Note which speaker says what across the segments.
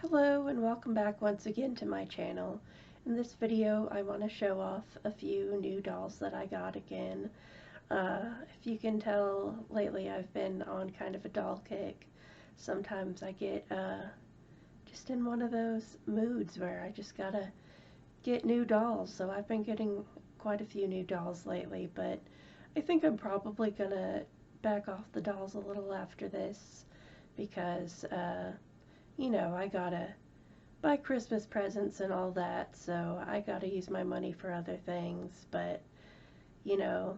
Speaker 1: Hello and welcome back once again to my channel. In this video I want to show off a few new dolls that I got again. If you can tell, lately I've been on kind of a doll kick. Sometimes I get just in one of those moods where I just gotta get new dolls, so I've been getting quite a few new dolls lately, but I think I'm probably gonna back off the dolls a little after this because I gotta buy Christmas presents and all that, so I gotta use my money for other things, but, you know,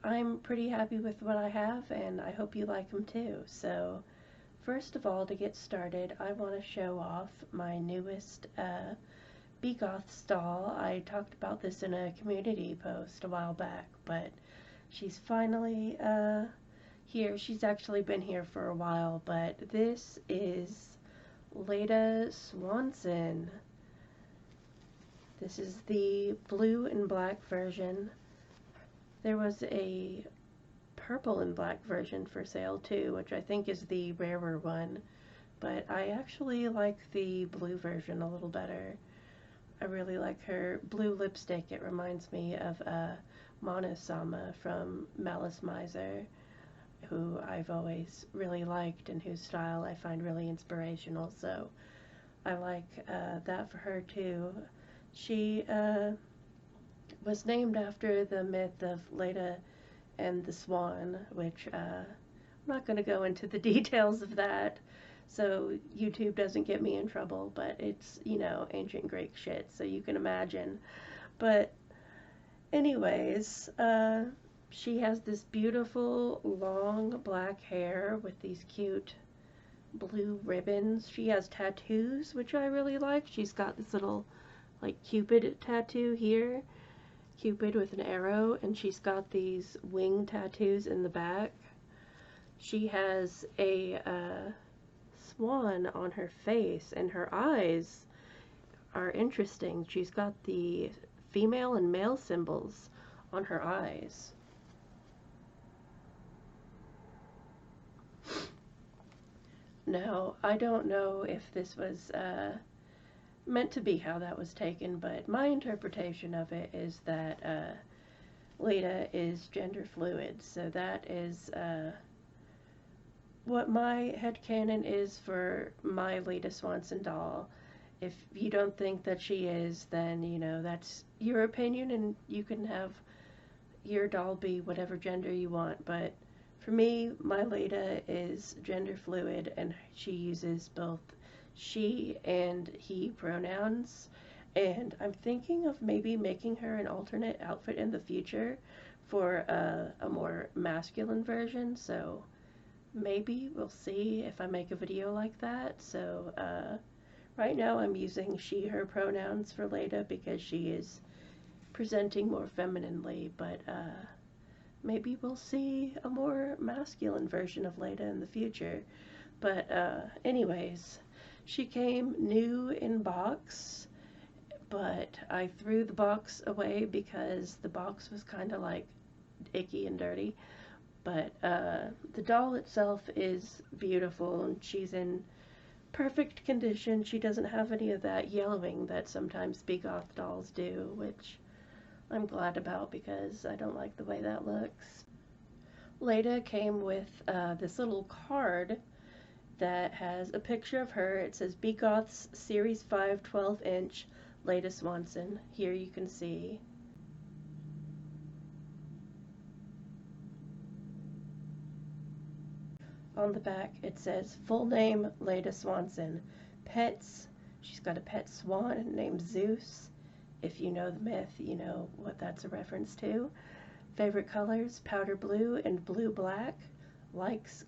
Speaker 1: I'm pretty happy with what I have, and I hope you like them too. So, first of all, to get started, I want to show off my newest Begoths doll. I talked about this in a community post a while back, but she's finally here. She's actually been here for a while, but this is Leda Swanson. This is the blue and black version. There was a purple and black version for sale too, which I think is the rarer one, but I actually like the blue version a little better. I really like her blue lipstick. It reminds me of Mono-sama from Malice Miser, who I've always really liked and whose style I find really inspirational, so I like that for her too. She was named after the myth of Leda and the Swan, which I'm not going to go into the details of that so YouTube doesn't get me in trouble, but it's, ancient Greek shit, so you can imagine. But anyways, she has this beautiful long black hair with these cute blue ribbons. She has tattoos, which I really like. She's got this little, like, Cupid tattoo here. Cupid with an arrow, and she's got these wing tattoos in the back. She has a swan on her face, and her eyes are interesting. She's got the female and male symbols on her eyes. Now, I don't know if this was meant to be how that was taken, but my interpretation of it is that Leda is gender fluid, so that is what my headcanon is for my Leda Swanson doll. If you don't think that she is, then, that's your opinion, and you can have your doll be whatever gender you want, but for me, my Leda is gender fluid, and she uses both she and he pronouns, and I'm thinking of maybe making her an alternate outfit in the future for a more masculine version, so maybe we'll see if I make a video like that. So right now I'm using she, her pronouns for Leda because she is presenting more femininely, but maybe we'll see a more masculine version of Leda in the future. But anyways, she came new in box, but I threw the box away because the box was kind of like icky and dirty. But the doll itself is beautiful, and she's in perfect condition. She doesn't have any of that yellowing that sometimes Begoth dolls do, which I'm glad about because I don't like the way that looks. Leda came with this little card that has a picture of her. It says Begoths Series 5 12-inch Leda Swanson. Here you can see. On the back it says full name Leda Swanson. Pets, she's got a pet swan named Zeus. If you know the myth, you know what that's a reference to. Favorite colors, powder blue and blue black. Likes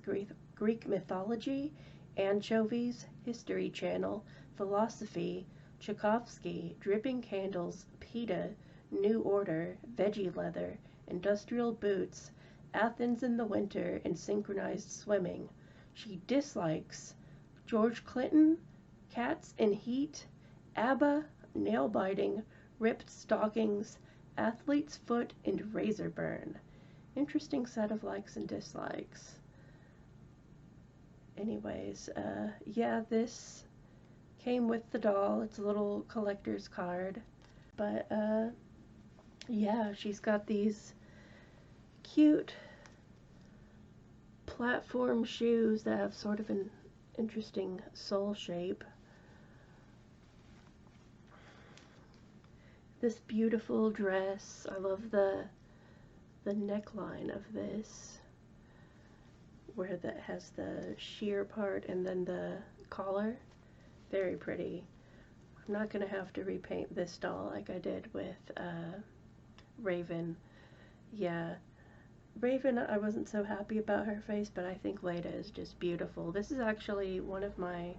Speaker 1: Greek mythology, anchovies, History Channel, philosophy, Tchaikovsky, dripping candles, PETA, New Order, veggie leather, industrial boots, Athens in the winter, and synchronized swimming. She dislikes George Clinton, cats in heat, ABBA, nail biting, ripped stockings, athlete's foot, and razor burn. Interesting set of likes and dislikes. Anyways, yeah, this came with the doll. It's a little collector's card. But yeah, she's got these cute platform shoes that have sort of an interesting sole shape. This beautiful dress. I love the neckline of this, where that has the sheer part and then the collar. Very pretty. I'm not gonna have to repaint this doll like I did with Raven. Yeah, Raven, I wasn't so happy about her face, but I think Leda is just beautiful. This is actually one of my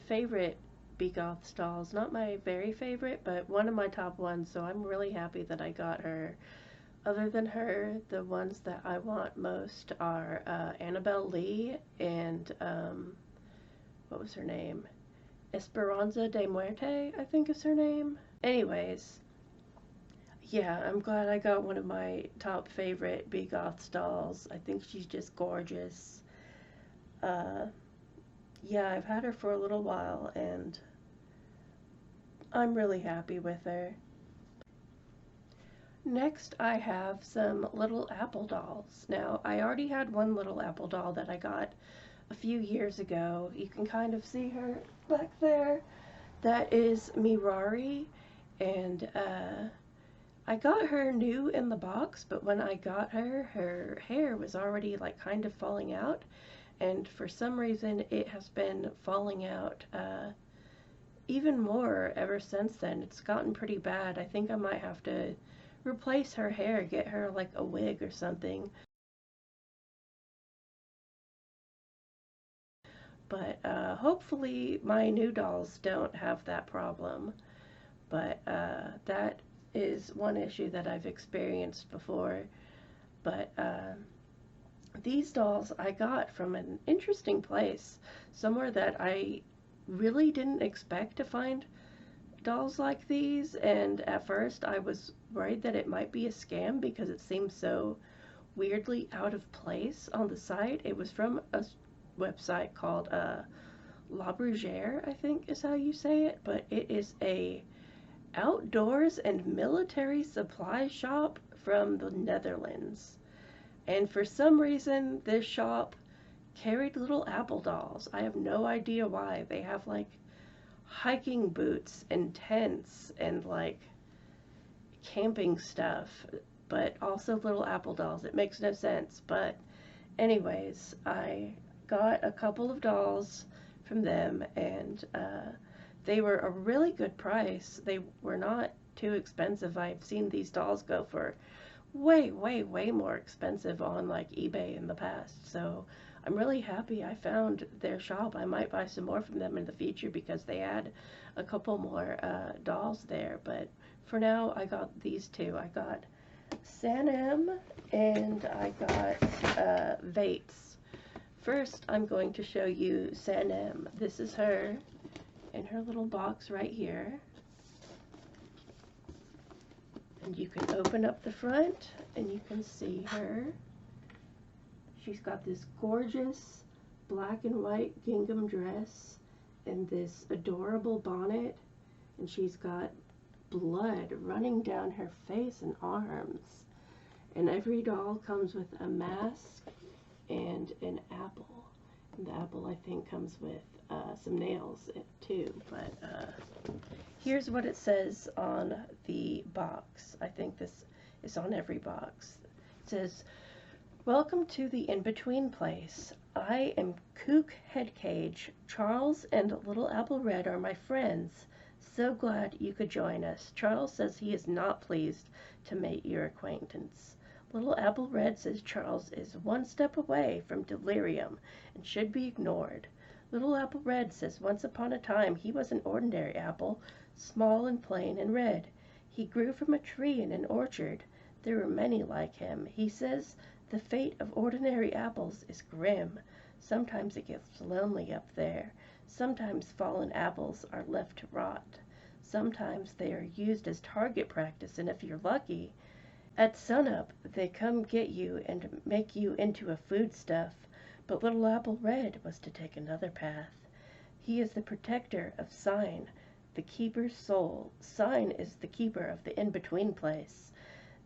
Speaker 1: favorite Begoths dolls. Not my very favorite, but one of my top ones, so I'm really happy that I got her. Other than her, the ones that I want most are Annabelle Lee and, what was her name? Esperanza de Muerte, I think is her name. Anyways, yeah, I'm glad I got one of my top favorite Begoths dolls. I think she's just gorgeous. Uh, yeah, I've had her for a little while, and I'm really happy with her. Next, I have some little Apple dolls. Now, I already had one little Apple doll that I got a few years ago. You can kind of see her back there. That is Mirari, and I got her new in the box, but when I got her, her hair was already like kind of falling out, and for some reason it has been falling out even more ever since then. It's gotten pretty bad. I think I might have to replace her hair, get her like a wig or something. But hopefully my new dolls don't have that problem. But that is one issue that I've experienced before. But these dolls I got from an interesting place, somewhere that I really didn't expect to find dolls like these, and at first I was worried that it might be a scam because it seemed so weirdly out of place on the site. It was from a website called La Brugère, I think is how you say it, but it is a outdoors and military supply shop from the Netherlands. And for some reason, this shop carried little Apple dolls. I have no idea why. They have like hiking boots and tents and like camping stuff, but also little Apple dolls. It makes no sense. But anyways, I got a couple of dolls from them, and they were a really good price. They were not too expensive. I've seen these dolls go for way, way, way more expensive on like eBay in the past. So I'm really happy I found their shop. I might buy some more from them in the future because they had a couple more dolls there. But for now, I got these two. I got Sanem and I got Vates. First, I'm going to show you Sanem. This is her in her little box right here. And you can open up the front and you can see her. She's got this gorgeous black and white gingham dress and this adorable bonnet, and she's got blood running down her face and arms. And every doll comes with a mask and an apple. And the apple, I think, comes with some nails too. But here's what it says on the box. I think this is on every box. It says, "Welcome to the in-between place. I am Kook Headcage. Charles and Little Apple Red are my friends. So glad you could join us. Charles says he is not pleased to make your acquaintance. Little Apple Red says Charles is one step away from delirium and should be ignored. Little Apple Red says once upon a time he was an ordinary apple, small and plain and red. He grew from a tree in an orchard. There were many like him. He says the fate of ordinary apples is grim. Sometimes it gets lonely up there. Sometimes fallen apples are left to rot. Sometimes they are used as target practice, and if you're lucky, at sunup they come get you and make you into a foodstuff. But Little Apple Red was to take another path. He is the protector of Sign, the keeper's soul. Sign is the keeper of the in-between place.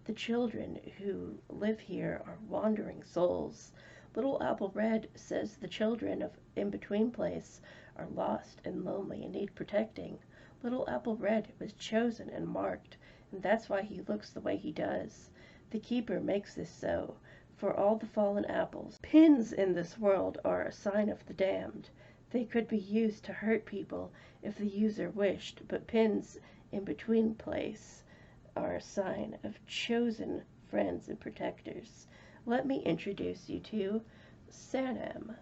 Speaker 1: The children who live here are wandering souls. Little Apple Red says the children of in-between place are lost and lonely and need protecting. Little Apple Red was chosen and marked, and that's why he looks the way he does. The keeper makes this so, for all the fallen apples. Pins in this world are a sign of the damned. They could be used to hurt people if the user wished, but pins in between place are a sign of chosen friends and protectors. Let me introduce you to Sanem.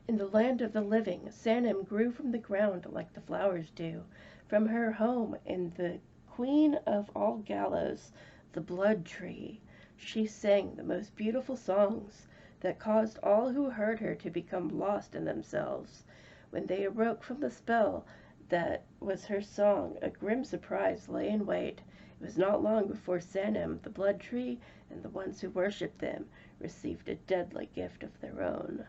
Speaker 1: In the land of the living, Sanem grew from the ground like the flowers do. From her home in the Queen of all Gallows, the blood tree, she sang the most beautiful songs that caused all who heard her to become lost in themselves. When they awoke from the spell that was her song, a grim surprise lay in wait. It was not long before Sanem, the blood tree, and the ones who worshipped them received a deadly gift of their own.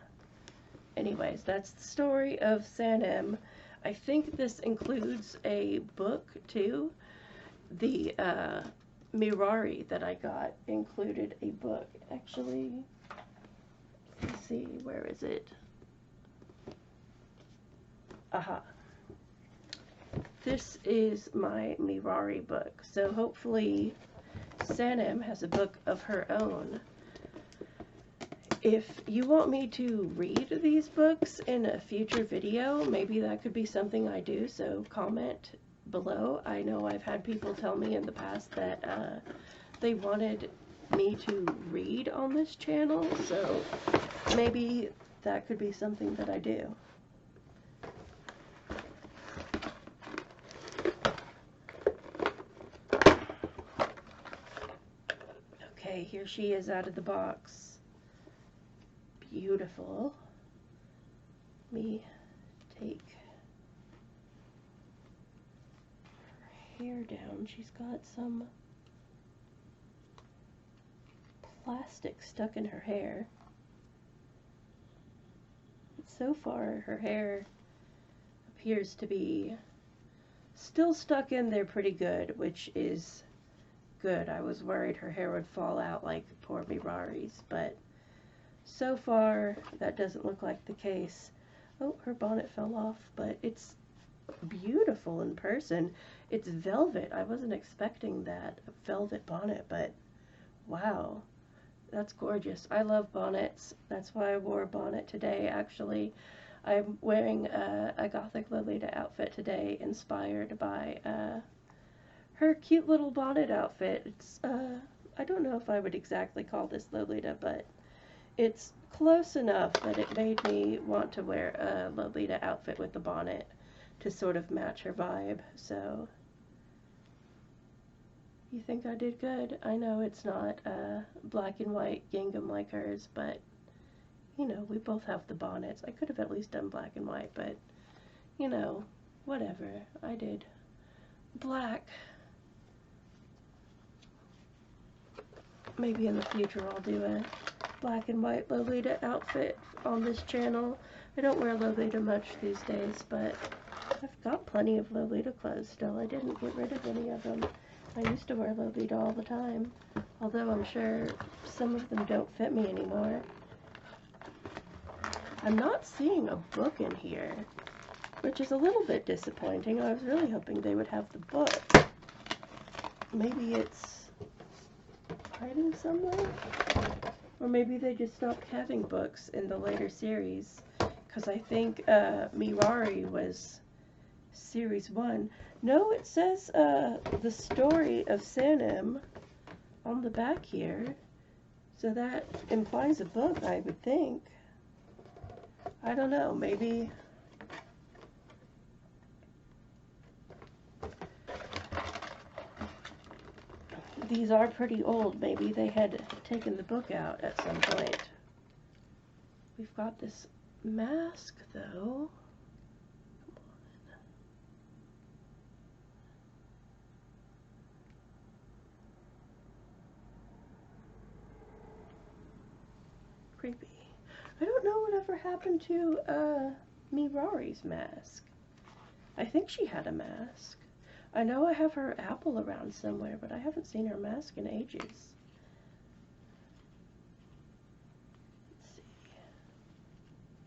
Speaker 1: Anyways, that's the story of Sanem. I think this includes a book too. The Mirari that I got included a book. Actually, let's see, where is it? Aha. This is my Mirari book. So hopefully Sanem has a book of her own. If you want me to read these books in a future video, maybe that could be something I do, so comment below. I know I've had people tell me in the past that they wanted me to read on this channel, so maybe that could be something that I do. Okay, here she is out of the box. Beautiful. Let me take her hair down. She's got some plastic stuck in her hair. So far, her hair appears to be still stuck in there pretty good, which is good. I was worried her hair would fall out like poor Mirari's, but so far, that doesn't look like the case. Oh, her bonnet fell off, but it's beautiful in person. It's velvet. I wasn't expecting that, a velvet bonnet, but wow, that's gorgeous. I love bonnets. That's why I wore a bonnet today, actually. I'm wearing a Gothic Lolita outfit today, inspired by her cute little bonnet outfit. It's, I don't know if I would exactly call this Lolita, but it's close enough that it made me want to wear a Lolita outfit with the bonnet to sort of match her vibe. So, you think I did good? I know it's not black and white gingham like hers, but, you know, we both have the bonnets. I could have at least done black and white, but, you know, whatever. I did black. Maybe in the future I'll do a black and white Lolita outfit on this channel. I don't wear Lolita much these days, but I've got plenty of Lolita clothes still. I didn't get rid of any of them. I used to wear Lolita all the time, although I'm sure some of them don't fit me anymore. I'm not seeing a book in here, which is a little bit disappointing. I was really hoping they would have the book. Maybe it's hiding somewhere? Or maybe they just stopped having books in the later series, because I think Mirari was series 1. No, it says the story of Sanem on the back here, so that implies a book, I would think. I don't know, maybe. These are pretty old. Maybe they had taken the book out at some point. We've got this mask, though. Come on. Creepy. I don't know whatever happened to Mirari's mask. I think she had a mask. I know I have her apple around somewhere, but I haven't seen her mask in ages. Let's see.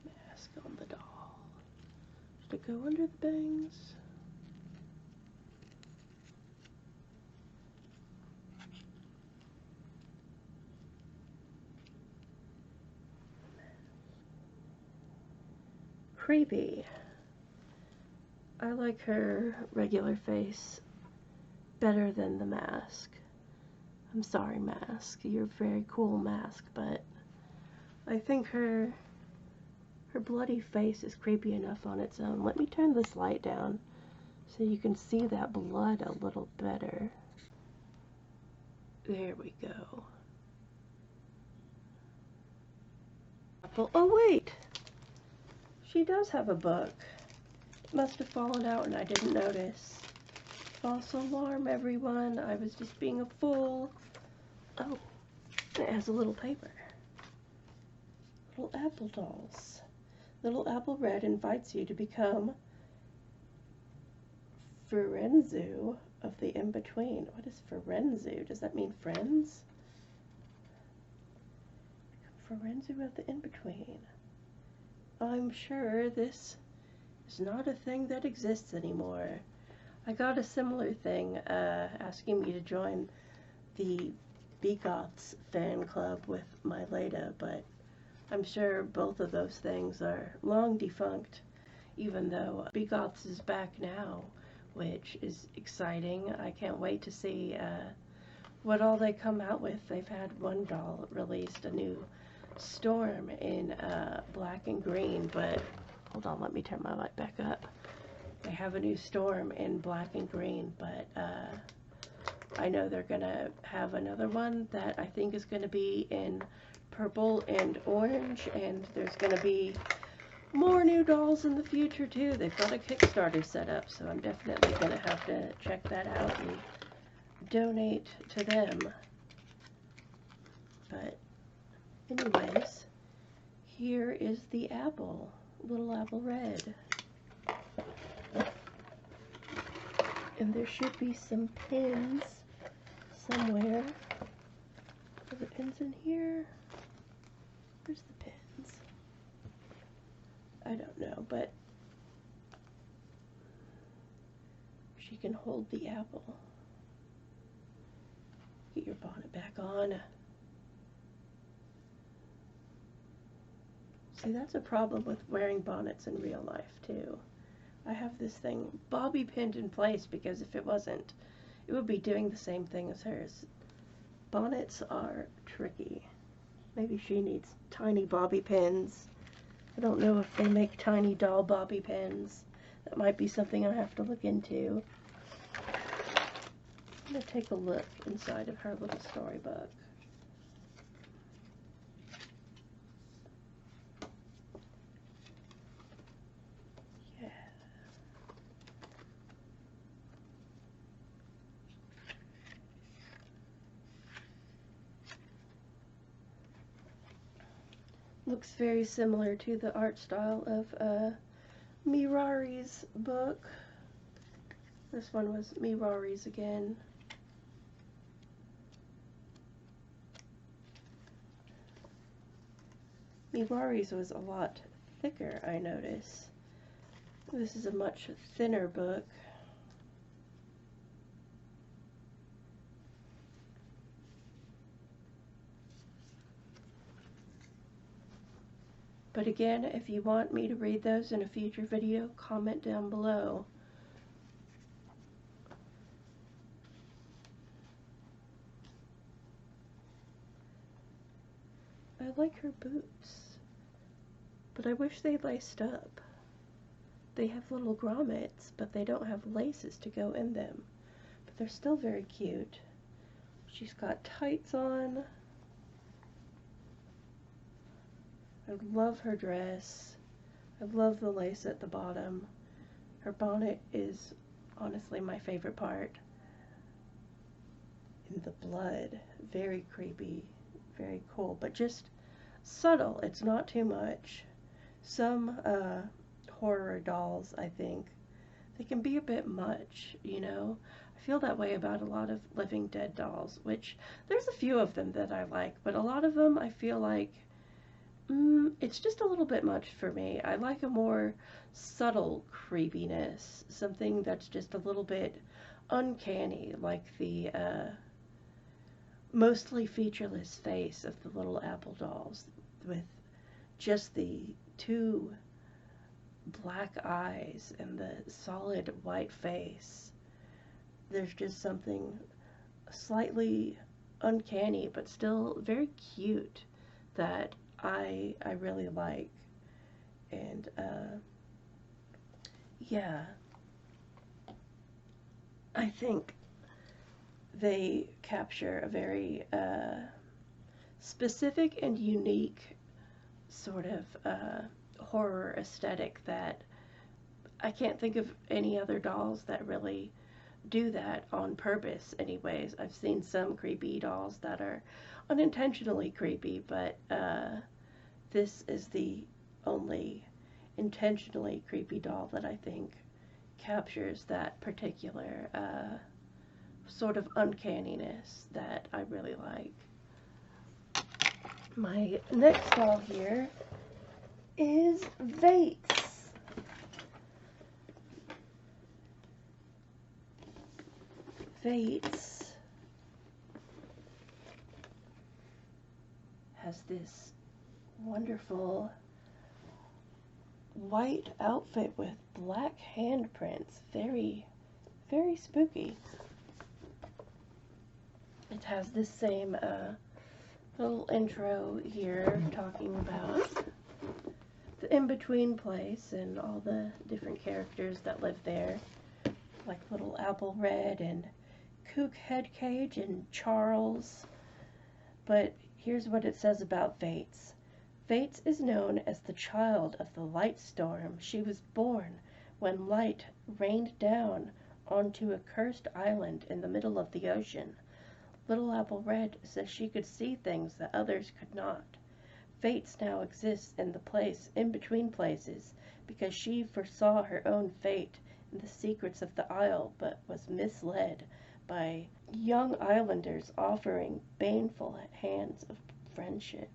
Speaker 1: Mask on the doll. Should it go under the bangs? Creepy. I like her regular face better than the mask. I'm sorry, mask. You're a very cool mask, but I think her bloody face is creepy enough on its own. Let me turn this light down so you can see that blood a little better. There we go. Oh wait! She does have a book. It must have fallen out and I didn't notice. False alarm, everyone. I was just being a fool. Oh, it has a little paper. Little apple dolls. Little Apple Red invites you to become Firenzu of the in-between. What is Firenzu? Does that mean friends? Firenzu of the in-between. I'm sure this is not a thing that exists anymore. I got a similar thing asking me to join the Begoths fan club with my Leda, but I'm sure both of those things are long defunct, even though Begoths is back now, which is exciting. I can't wait to see what all they come out with. They've had one doll released, a new Storm in black and green, but hold on, let me turn my light back up. They have a new Storm in black and green, but I know they're gonna have another one that I think is gonna be in purple and orange, and there's gonna be more new dolls in the future too. They've got a Kickstarter set up, so I'm definitely gonna have to check that out and donate to them. But anyways, here is the apple, Little Apple Red. And there should be some pins somewhere. Are the pins in here? Where's the pins? I don't know, but she can hold the apple. Get your bonnet back on. See, that's a problem with wearing bonnets in real life, too. I have this thing bobby pinned in place because if it wasn't, it would be doing the same thing as hers. Bonnets are tricky. Maybe she needs tiny bobby pins. I don't know if they make tiny doll bobby pins. That might be something I have to look into. I'm going to take a look inside of her little storybook. Looks very similar to the art style of Mirari's book. This one was Mirari's again. Mirari's was a lot thicker, I notice. This is a much thinner book. But again, if you want me to read those in a future video, comment down below. I like her boots, but I wish they laced up. They have little grommets, but they don't have laces to go in them. But they're still very cute. She's got tights on. I love her dress. I love the lace at the bottom. Her bonnet is honestly my favorite part. And the blood, very creepy, very cool, but just subtle. It's not too much. Some horror dolls, I think, they can be a bit much, you know? I feel that way about a lot of Living Dead dolls, which there's a few of them that I like, but a lot of them I feel like it's just a little bit much for me. I like a more subtle creepiness, something that's just a little bit uncanny, like the mostly featureless face of the little Apple dolls with just the two black eyes and the solid white face. There's just something slightly uncanny but still very cute that I really like. And yeah, I think they capture a very specific and unique sort of horror aesthetic that I can't think of any other dolls that really do that on purpose anyways. I've seen some creepy dolls that are unintentionally creepy, but this is the only intentionally creepy doll that I think captures that particular sort of uncanniness that I really like. My next doll here is Vates. Vates has this wonderful white outfit with black handprints. Very, very spooky. It has this same little intro here talking about the in-between place and all the different characters that live there, like little Apple Red and Kook Headcage and Charles. But here's what it says about Vates. Vates is known as the child of the light storm. She was born when light rained down onto a cursed island in the middle of the ocean. Little Apple Red says she could see things that others could not. Vates now exists in the place in between places because she foresaw her own fate in the secrets of the isle, but was misled by young islanders offering baneful hands of friendship.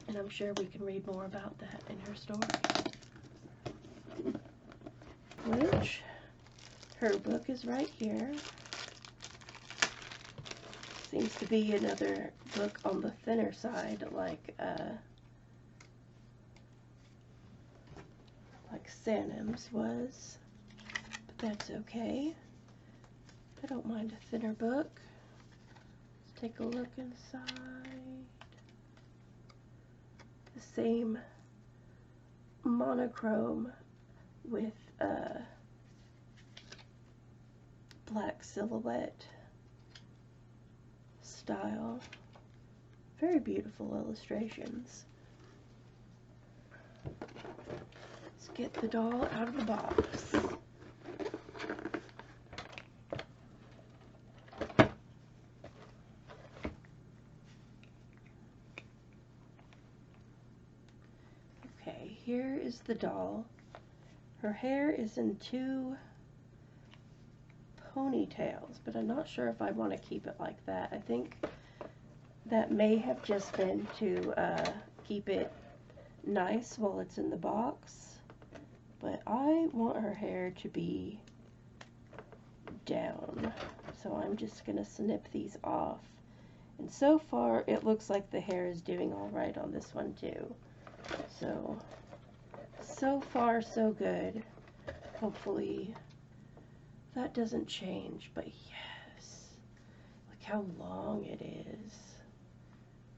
Speaker 1: And I'm sure we can read more about that in her story. Which, her book is right here. Seems to be another book on the thinner side, like Sanim's was. But that's okay. I don't mind a thinner book. Let's take a look inside. The same monochrome with black silhouette style. Very beautiful illustrations. Let's get the doll out of the box. Okay, here is the doll. Her hair is in two ponytails, but I'm not sure if I want to keep it like that. I think that may have just been to keep it nice while it's in the box, but I want her hair to be down, so I'm just gonna snip these off. And so far it looks like the hair is doing all right on this one too, so far so good. Hopefully that doesn't change, but yes, look how long it is.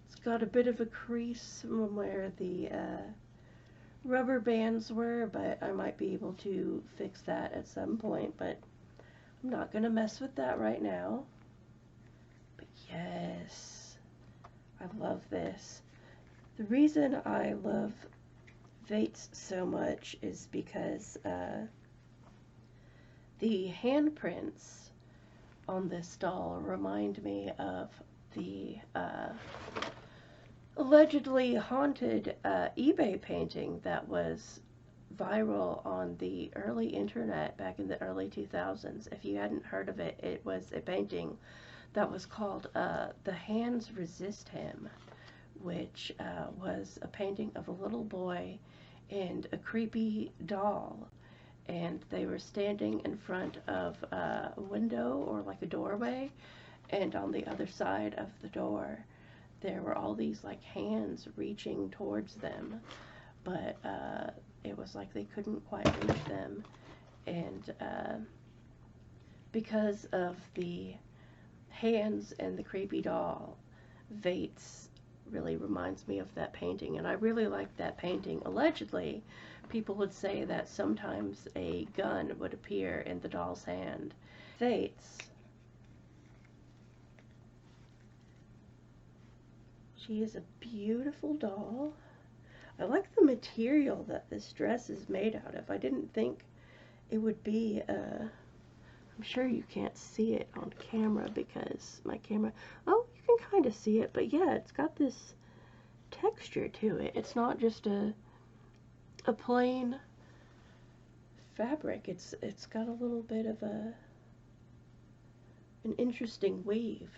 Speaker 1: It's got a bit of a crease from where the rubber bands were, but I might be able to fix that at some point, but I'm not going to mess with that right now. But yes, I love this. The reason I love Vates so much is because the handprints on this doll remind me of the allegedly haunted eBay painting that was viral on the early internet back in the early 2000s. If you hadn't heard of it, it was a painting that was called The Hands Resist Him, which was a painting of a little boy and a creepy doll. And they were standing in front of a window or like a doorway, and on the other side of the door there were all these like hands reaching towards them, but it was like they couldn't quite reach them. And because of the hands and the creepy doll, Vates really reminds me of that painting, and I really like that painting. Allegedly, people would say that sometimes a gun would appear in the doll's hand. Vates. She is a beautiful doll. I like the material that this dress is made out of. I didn't think it would be, I'm sure you can't see it on camera because my camera, oh, you can kind of see it, but yeah, it's got this texture to it. It's not just a plain fabric. It's got a little bit of an interesting weave.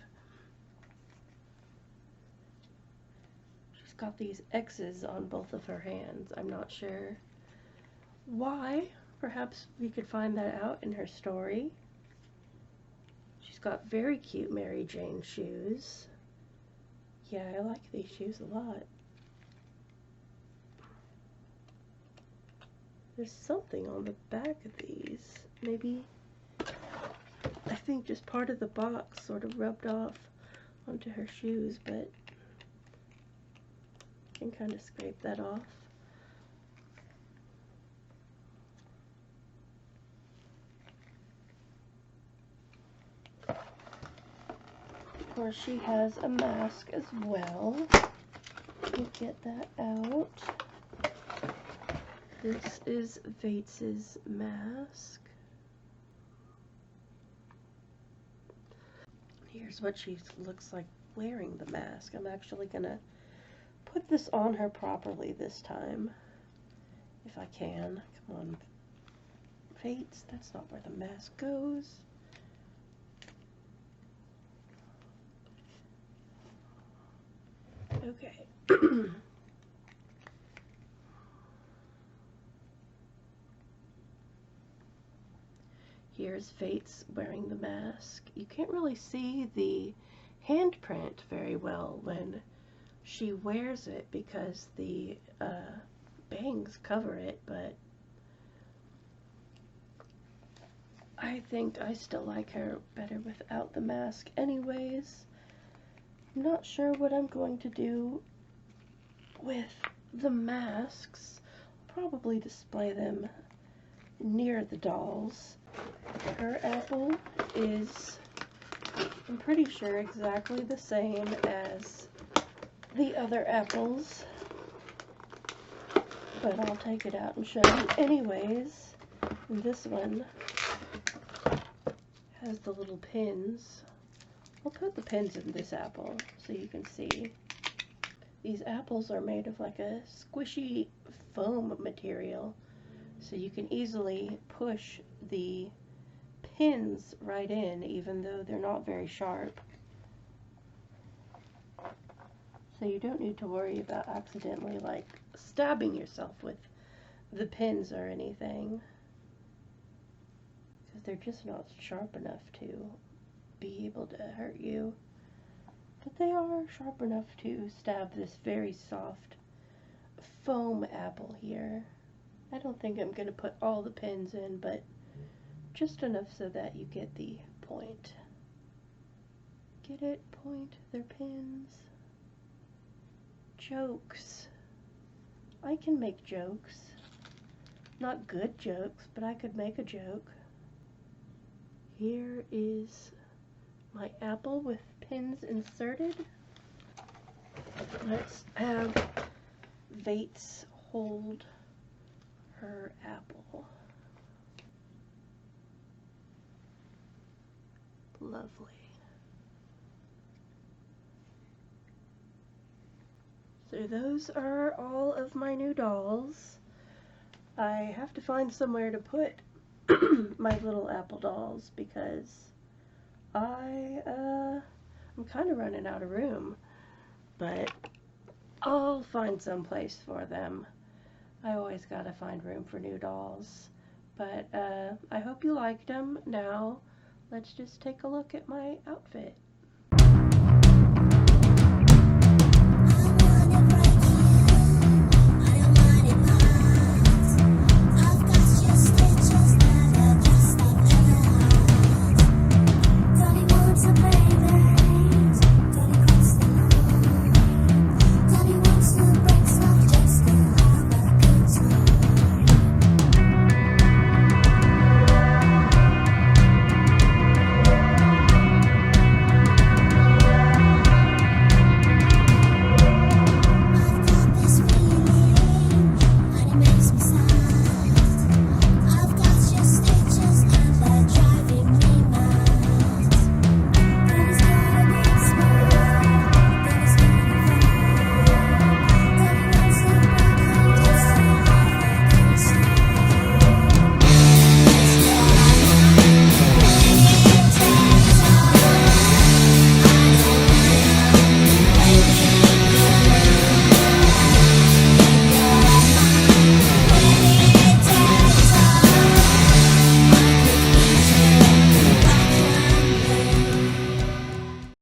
Speaker 1: She's got these X's on both of her hands. I'm not sure why. Perhaps we could find that out in her story. She's got very cute Mary Jane shoes. Yeah, I like these shoes a lot. There's something on the back of these. Maybe, I think just part of the box sort of rubbed off onto her shoes, but I can kind of scrape that off. Of course, she has a mask as well. Let me get that out. This is Vates' mask. Here's what she looks like wearing the mask. I'm actually gonna put this on her properly this time, if I can. Come on, Vates, that's not where the mask goes. Okay. Here's Vates wearing the mask. You can't really see the handprint very well when she wears it because the bangs cover it, but I think I still like her better without the mask anyways. I'm not sure what I'm going to do with the masks. I'll probably display them near the dolls. Her apple is, I'm pretty sure, exactly the same as the other apples, but I'll take it out and show you anyways. And this one has the little pins. I'll put the pins in this apple so you can see. These apples are made of like a squishy foam material, so you can easily push the pins right in, even though they're not very sharp. So you don't need to worry about accidentally like stabbing yourself with the pins or anything, because they're just not sharp enough to be able to hurt you. But they are sharp enough to stab this very soft foam apple here. I don't think I'm going to put all the pins in, but just enough so that you get the point. Get it? Point? They're pins. Jokes. I can make jokes. Not good jokes, but I could make a joke. Here is my apple with pins inserted. Let's have Vates hold her apple. Lovely. So those are all of my new dolls. I have to find somewhere to put my little apple dolls because I'm kind of running out of room, but I'll find some place for them. I always gotta find room for new dolls. But I hope you liked them. Now let's just take a look at my outfit.